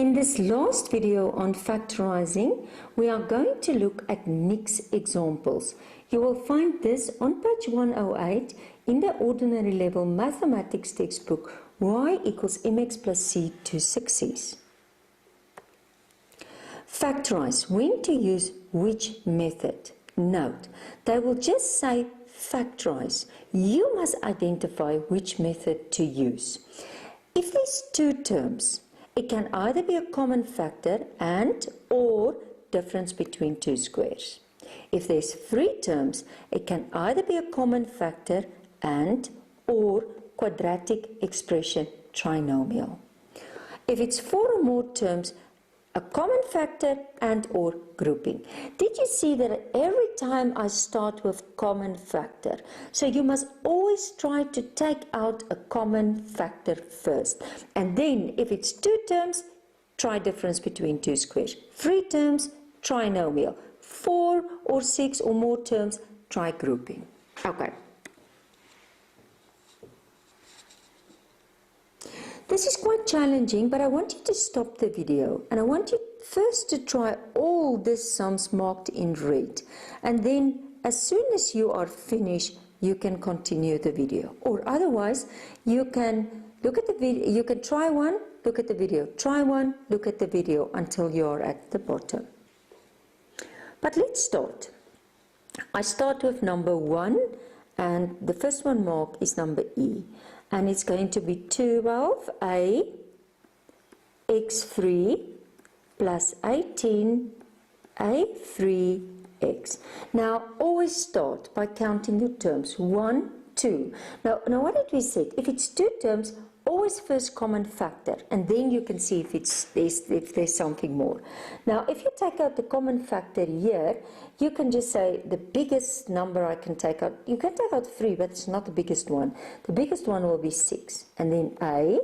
In this last video on factorizing, we are going to look at Nick's examples. You will find this on page 108 in the ordinary level mathematics textbook, y equals mx plus c to 6c's. Factorize, when to use which method. Note, they will just say factorize. You must identify which method to use. If there's two terms, it can either be a common factor and or difference between two squares. If there's three terms, it can either be a common factor and or quadratic expression trinomial. If it's four or more terms, a common factor and or grouping. Did you see that every time I start with common factor? So you must always try to take out a common factor first. And then if it's two terms, try difference between two squares. Three terms, trinomial. Four or six or more terms, try grouping. Okay. This is quite challenging, but I want you to stop the video and I want you first to try all these sums marked in red, and then as soon as you are finished you can continue the video, or otherwise you can look at the video, you can try one, look at the video, try one, look at the video until you are at the bottom. But let's start. I start with number 1 and the first one marked is number E. And it's going to be 12a x3 plus 18a3x. Now, always start by counting your terms. 1, 2. Now what did we say? If it's two terms, always first common factor, and then you can see if there's something more. Now, if you take out the common factor here, you can just say the biggest number I can take out. You can take out 3, but it's not the biggest one. The biggest one will be 6, and then a,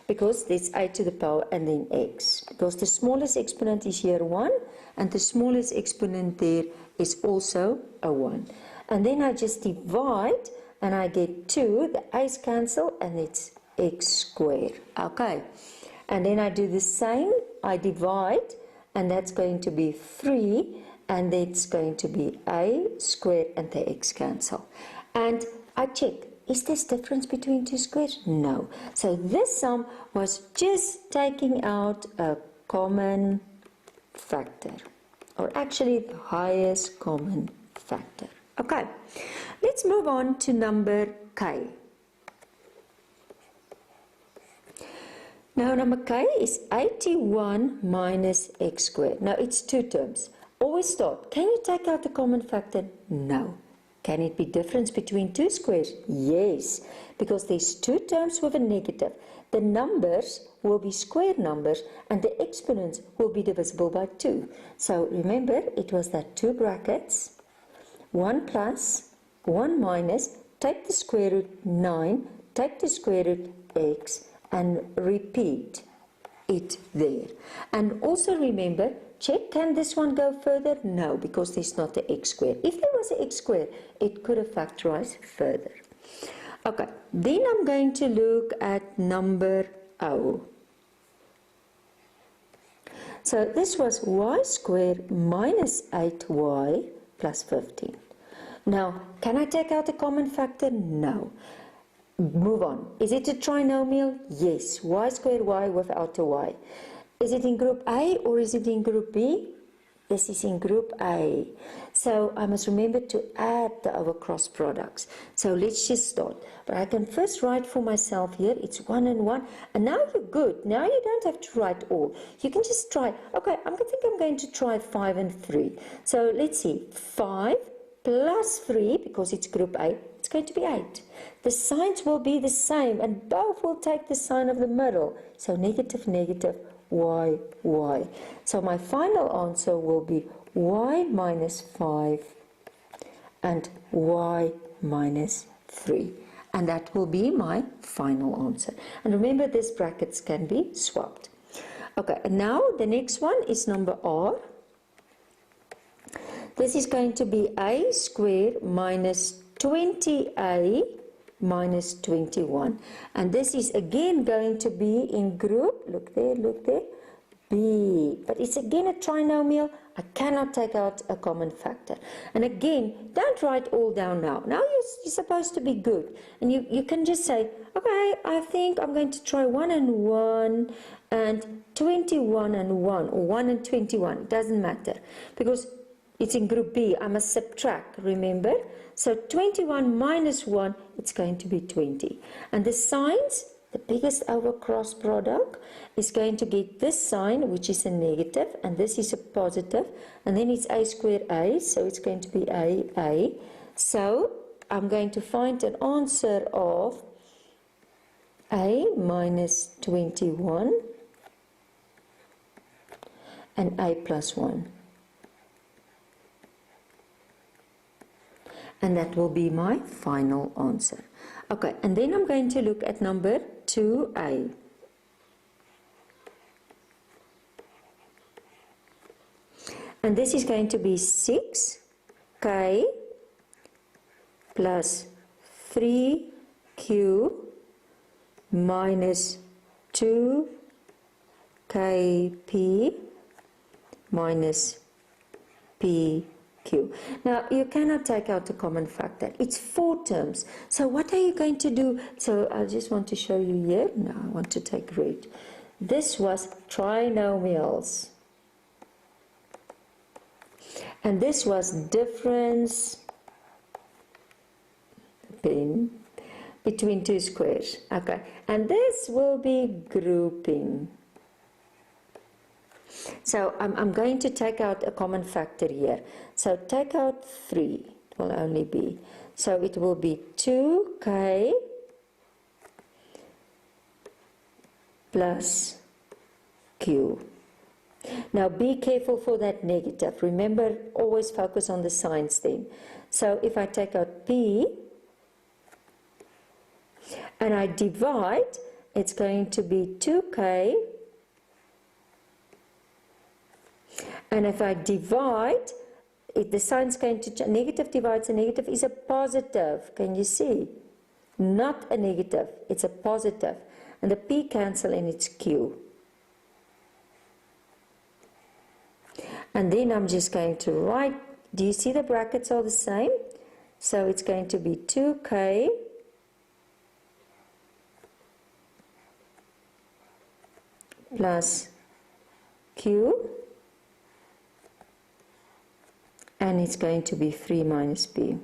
because there's a to the power, and then x, because the smallest exponent is here 1, and the smallest exponent there is also a 1. And then I just divide, and I get 2. The a's cancel, and it's x squared. Okay, and then I do the same, I divide, and that's going to be 3, and that's going to be a squared, and the x cancel. And I check, is this difference between two squares? No. So this sum was just taking out a common factor, or actually the highest common factor. Okay, let's move on to number K. Now number K is 81 minus x squared. Now it's two terms. Always start. Can you take out the common factor? No. Can it be difference between two squares? Yes, because there's two terms with a negative. The numbers will be square numbers and the exponents will be divisible by 2. So remember, it was that two brackets, 1 plus, 1 minus, take the square root 9, take the square root x, and repeat it there. And also remember, check, can this one go further? No, because there's not the x squared. If there was an x squared, it could have factorized further. Okay, then I'm going to look at number O. So this was y squared minus 8y plus 15. Now, can I take out a common factor? No. Move on. Is it a trinomial? Yes. Y squared y without a y. Is it in group A or is it in group B? This is in group A. So I must remember to add the over cross products. So let's just start. But I can first write for myself here. It's 1 and 1. And now you're good. Now you don't have to write all. You can just try. Okay, I think I'm going to try 5 and 3. So let's see. 5 plus 3, because it's group A, it's going to be 8. The signs will be the same, and both will take the sign of the middle. So negative, negative, y, y. So my final answer will be y minus 5 and y minus 3. And that will be my final answer. And remember, these brackets can be swapped. Okay, and now the next one is number R. This is going to be a squared minus 20a minus 21. And this is again going to be in group, look there, B. But it's again a trinomial. I cannot take out a common factor. And again, don't write all down now. Now you're supposed to be good. And you can just say, okay, I think I'm going to try 1 and 1 and 21 and 1 or 1 and 21. It doesn't matter because it's in group B. I must subtract, remember? So 21 minus 1, it's going to be 20. And the signs, the biggest over cross product is going to get this sign, which is a negative, and this is a positive, and then it's a squared a, so it's going to be a. So I'm going to find an answer of a minus 21 and a plus 1. And that will be my final answer. Okay, and then I'm going to look at number 2a. And this is going to be 6k plus 3q minus 2kp minus pq. Now, you cannot take out a common factor. It's 4 terms. So what are you going to do? So I just want to show you here. Now I want to take red. This was trinomials. And this was difference between 2 squares. Okay. And this will be grouping. So I'm going to take out a common factor here. So take out 3, it will only be. So it will be 2k plus q. Now be careful for that negative. Remember, always focus on the signs then. So if I take out p and I divide, it's going to be 2k. And if I divide, the sign's going to change. Negative divides a negative is a positive. Can you see? Not a negative, it's a positive. And the p cancel and it's q. And then I'm just going to write, do you see the brackets are the same? So it's going to be 2k plus q. And it's going to be 3 minus p.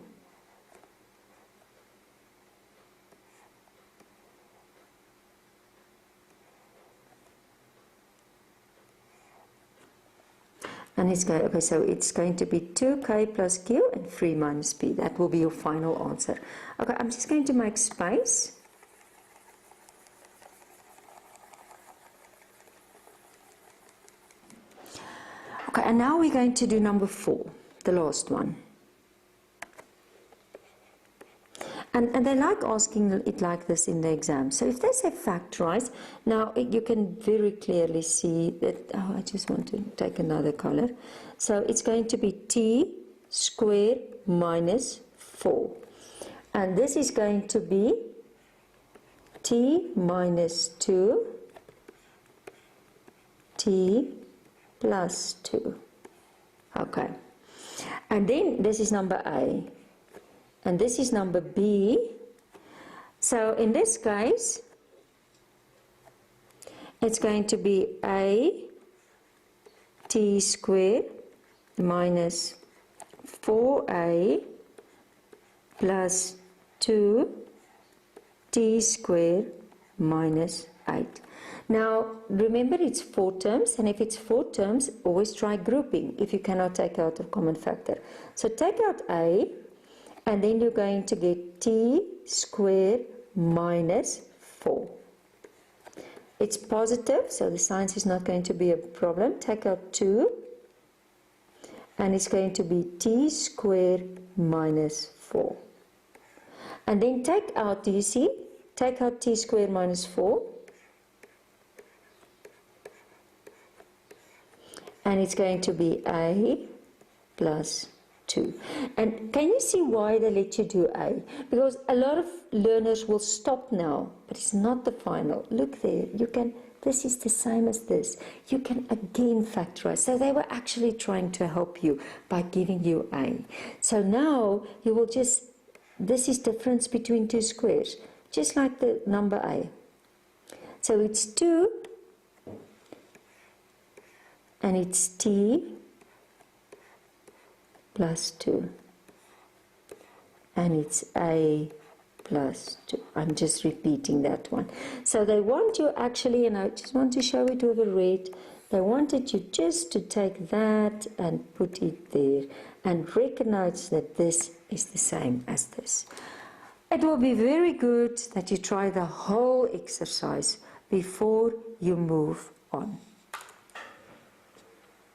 And it's going, okay, so it's going to be 2k plus q and 3 minus p. That will be your final answer. Okay, I'm just going to make space. Okay, and now we're going to do number 4. The last one. And they like asking it like this in the exam. So if they say factorize, now you can very clearly see that, I just want to take another color. So it's going to be t squared minus 4. And this is going to be t minus 2, t plus 2. Okay. And then this is number A. And this is number B. So in this case, it's going to be a t squared minus 4a plus 2t squared minus 8. Now, remember it's 4 terms, and if it's 4 terms, always try grouping if you cannot take out a common factor. So take out a, and then you're going to get t squared minus 4. It's positive, so the sign is not going to be a problem. Take out 2, and it's going to be t squared minus 4. And then take out, do you see? Take out t squared minus 4. And it's going to be a plus 2. And can you see why they let you do a? Because a lot of learners will stop now, but it's not the final. Look there, you can this is the same as this. You can again factorize. So they were actually trying to help you by giving you a. So now you will just, this is difference between two squares, just like the number a. So it's 2 and it's t plus 2 and it's a plus 2. I'm just repeating that one. So they want you actually, and I just want to show it with a red, they wanted you just to take that and put it there and recognize that this is the same as this. It will be very good that you try the whole exercise before you move on.